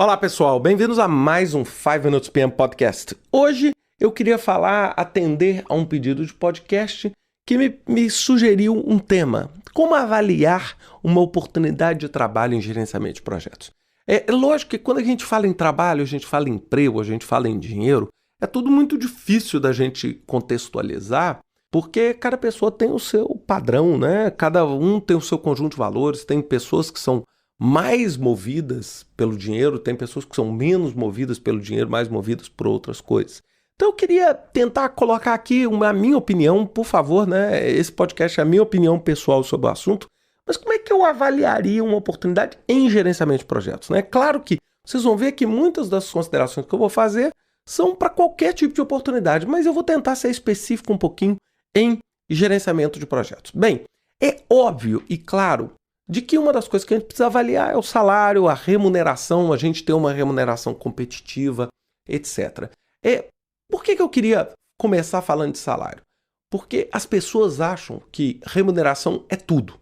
Olá pessoal, bem-vindos a mais um 5 Minutes PM Podcast. Hoje eu queria atender a um pedido de podcast que me sugeriu um tema: como avaliar uma oportunidade de trabalho em gerenciamento de projetos. É lógico que quando a gente fala em trabalho, a gente fala em emprego, a gente fala em dinheiro, é tudo muito difícil da gente contextualizar, porque cada pessoa tem o seu padrão, né? Cada um tem o seu conjunto de valores, tem pessoas que são mais movidas pelo dinheiro, tem pessoas que são menos movidas pelo dinheiro, mais movidas por outras coisas. Então eu queria tentar colocar aqui a minha opinião, por favor, né? Esse podcast é a minha opinião pessoal sobre o assunto, mas como é que eu avaliaria uma oportunidade em gerenciamento de projetos, né? Claro que vocês vão ver que muitas das considerações que eu vou fazer são para qualquer tipo de oportunidade, mas eu vou tentar ser específico um pouquinho em gerenciamento de projetos. Bem, é óbvio e claro de que uma das coisas que a gente precisa avaliar é o salário, a remuneração, a gente ter uma remuneração competitiva, etc. Por que eu queria começar falando de salário? Porque as pessoas acham que remuneração é tudo.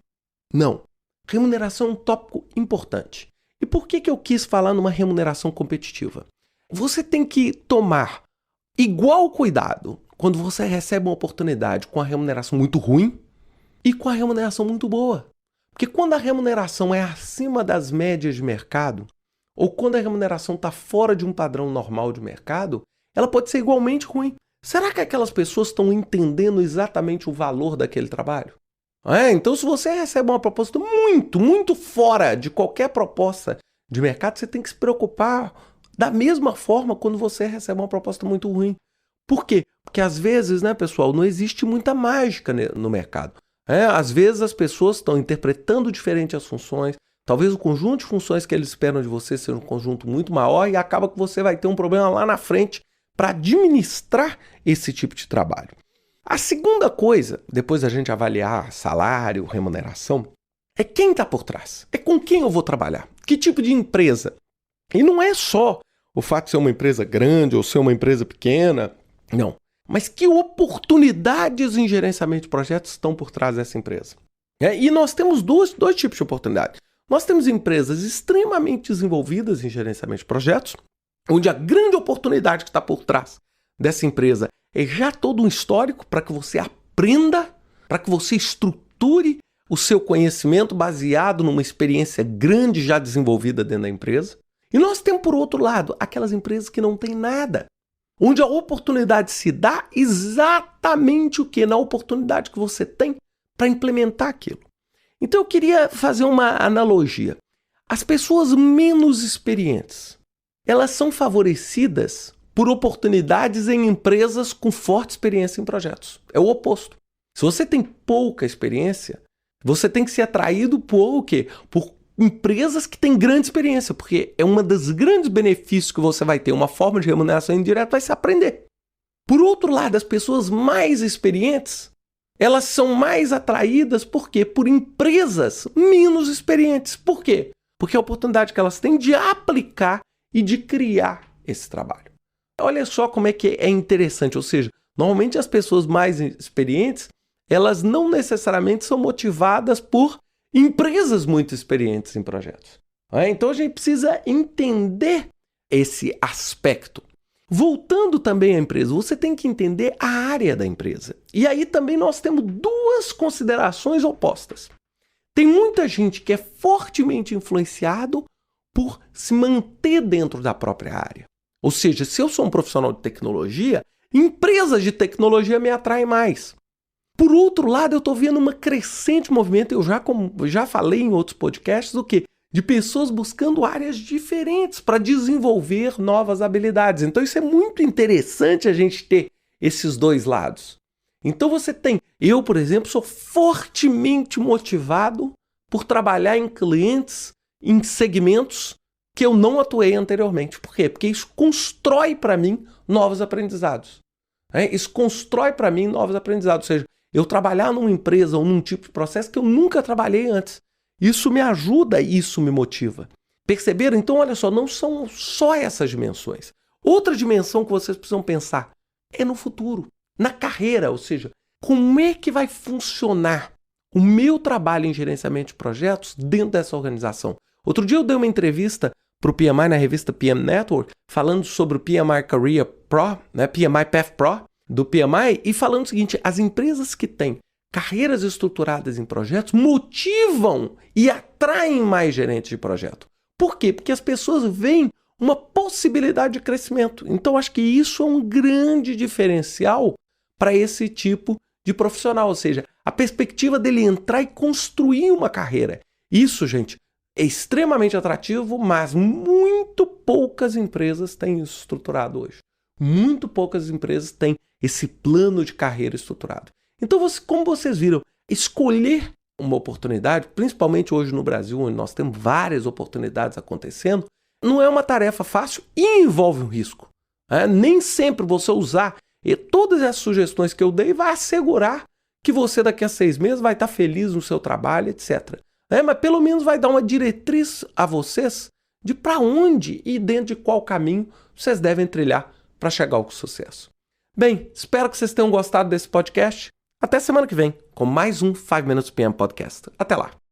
Não. Remuneração é um tópico importante. E por que eu quis falar numa remuneração competitiva? Você tem que tomar igual cuidado quando você recebe uma oportunidade com a remuneração muito ruim e com a remuneração muito boa. Porque quando a remuneração é acima das médias de mercado, ou quando a remuneração está fora de um padrão normal de mercado, ela pode ser igualmente ruim. Será que aquelas pessoas estão entendendo exatamente o valor daquele trabalho? Então, se você recebe uma proposta muito fora de qualquer proposta de mercado, você tem que se preocupar da mesma forma quando você recebe uma proposta muito ruim. Por quê? Porque às vezes, né, pessoal, não existe muita mágica no mercado. Às vezes as pessoas estão interpretando diferente as funções, talvez o conjunto de funções que eles esperam de você seja um conjunto muito maior e acaba que você vai ter um problema lá na frente para administrar esse tipo de trabalho. A segunda coisa, depois da gente avaliar salário, remuneração, é quem está por trás. É com quem eu vou trabalhar. Que tipo de empresa? E não é só o fato de ser uma empresa grande ou ser uma empresa pequena, não. Mas que oportunidades em gerenciamento de projetos estão por trás dessa empresa? E nós temos dois tipos de oportunidade. Nós temos empresas extremamente desenvolvidas em gerenciamento de projetos, onde a grande oportunidade que está por trás dessa empresa é já todo um histórico para que você aprenda, para que você estruture o seu conhecimento baseado numa experiência grande já desenvolvida dentro da empresa. E nós temos, por outro lado, aquelas empresas que não têm nada, onde a oportunidade se dá exatamente o que? Na oportunidade que você tem para implementar aquilo. Então eu queria fazer uma analogia. As pessoas menos experientes, elas são favorecidas por oportunidades em empresas com forte experiência em projetos. É o oposto. Se você tem pouca experiência, você tem que ser atraído por o quê? Por empresas que têm grande experiência, porque é uma das grandes benefícios que você vai ter, uma forma de remuneração indireta, vai se aprender. Por outro lado, as pessoas mais experientes, elas são mais atraídas, por quê? Por empresas menos experientes. Por quê? Porque é a oportunidade que elas têm de aplicar e de criar esse trabalho. Olha só como é que é interessante, ou seja, normalmente as pessoas mais experientes, elas não necessariamente são motivadas por empresas muito experientes em projetos. Então a gente precisa entender esse aspecto. Voltando também à empresa, você tem que entender a área da empresa. E aí também nós temos duas considerações opostas. Tem muita gente que é fortemente influenciado por se manter dentro da própria área. Ou seja, se eu sou um profissional de tecnologia, empresas de tecnologia me atraem mais. Por outro lado, eu estou vendo uma crescente movimento, eu já falei em outros podcasts, do quê? De pessoas buscando áreas diferentes para desenvolver novas habilidades. Então isso é muito interessante a gente ter esses dois lados. Então eu, por exemplo, sou fortemente motivado por trabalhar em clientes, em segmentos que eu não atuei anteriormente. Por quê? Porque isso constrói para mim novos aprendizados. Isso constrói para mim novos aprendizados. Ou seja, eu trabalhar numa empresa ou num tipo de processo que eu nunca trabalhei antes. Isso me ajuda e isso me motiva. Perceberam? Então, olha só, não são só essas dimensões. Outra dimensão que vocês precisam pensar é no futuro, na carreira, ou seja, como é que vai funcionar o meu trabalho em gerenciamento de projetos dentro dessa organização. Outro dia eu dei uma entrevista para o PMI na revista PM Network, falando sobre o PMI Career Pro, né, PMI Path Pro do PMI, e falando o seguinte: as empresas que têm carreiras estruturadas em projetos motivam e atraem mais gerentes de projeto. Por quê? Porque as pessoas veem uma possibilidade de crescimento. Então, acho que isso é um grande diferencial para esse tipo de profissional, ou seja, a perspectiva dele entrar e construir uma carreira. Isso, gente, é extremamente atrativo, mas muito poucas empresas têm isso estruturado hoje. Muito poucas empresas têm esse plano de carreira estruturado. Então, como vocês viram, escolher uma oportunidade, principalmente hoje no Brasil, onde nós temos várias oportunidades acontecendo, não é uma tarefa fácil e envolve um risco. Nem sempre você usar todas as sugestões que eu dei vai assegurar que você daqui a 6 meses vai estar feliz no seu trabalho, etc. Mas pelo menos vai dar uma diretriz a vocês de para onde e dentro de qual caminho vocês devem trilhar para chegar ao sucesso. Bem, espero que vocês tenham gostado desse podcast. Até semana que vem com mais um 5 Minutes PM Podcast. Até lá!